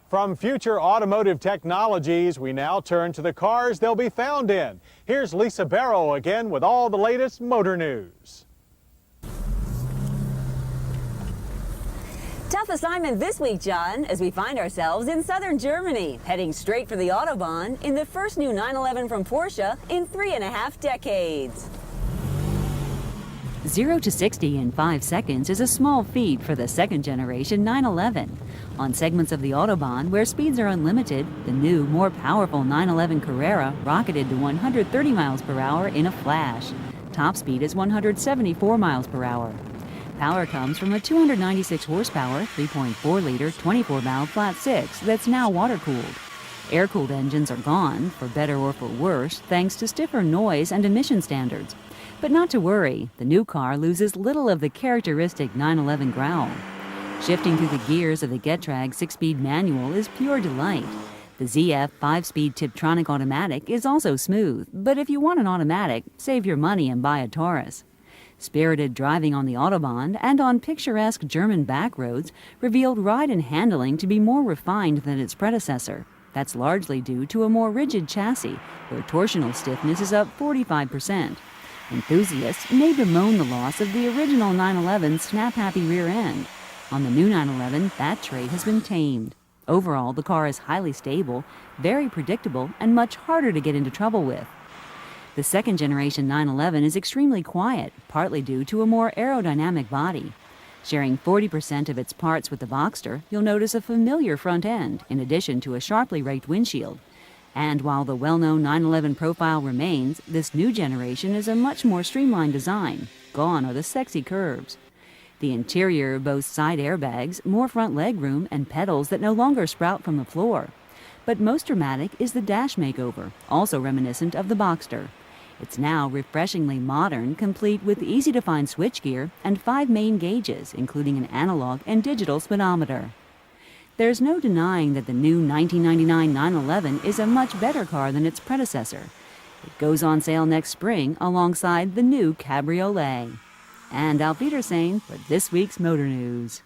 From future automotive technologies, we now turn to the cars they'll be found in. Here's Lisa Barrow again with all the latest motor news. Tough assignment this week, John, as we find ourselves in southern Germany, heading straight for the Autobahn in the first new 911 from Porsche in 3.5 decades. 0 to 60 in 5 seconds is a small feat for the second-generation 911. On segments of the Autobahn where speeds are unlimited, the new, more powerful 911 Carrera rocketed to 130 miles per hour in a flash. Top speed is 174 miles per hour. Power comes from a 296 horsepower, 3.4-liter, 24-valve flat 6 that's now water-cooled. Air-cooled engines are gone, for better or for worse, thanks to stiffer noise and emission standards. But not to worry, the new car loses little of the characteristic 911 growl. Shifting through the gears of the Getrag 6-speed manual is pure delight. The ZF 5-speed Tiptronic automatic is also smooth, but if you want an automatic, save your money and buy a Taurus. Spirited driving on the Autobahn and on picturesque German back roads revealed ride and handling to be more refined than its predecessor. That's largely due to a more rigid chassis, where torsional stiffness is up 45%. Enthusiasts may bemoan the loss of the original 911's snap-happy rear end. On the new 911, that trait has been tamed. Overall, the car is highly stable, very predictable, and much harder to get into trouble with. The second-generation 911 is extremely quiet, partly due to a more aerodynamic body. Sharing 40% of its parts with the Boxster, you'll notice a familiar front end, in addition to a sharply raked windshield. And while the well-known 911 profile remains, this new generation is a much more streamlined design. Gone are the sexy curves. The interior boasts side airbags, more front legroom, and pedals that no longer sprout from the floor. But most dramatic is the dash makeover, also reminiscent of the Boxster. It's now refreshingly modern, complete with easy-to-find switchgear and 5 main gauges, including an analog and digital speedometer. There's no denying that the new 1999 911 is a much better car than its predecessor. It goes on sale next spring alongside the new Cabriolet. And Auf Wiedersehen for this week's Motor News.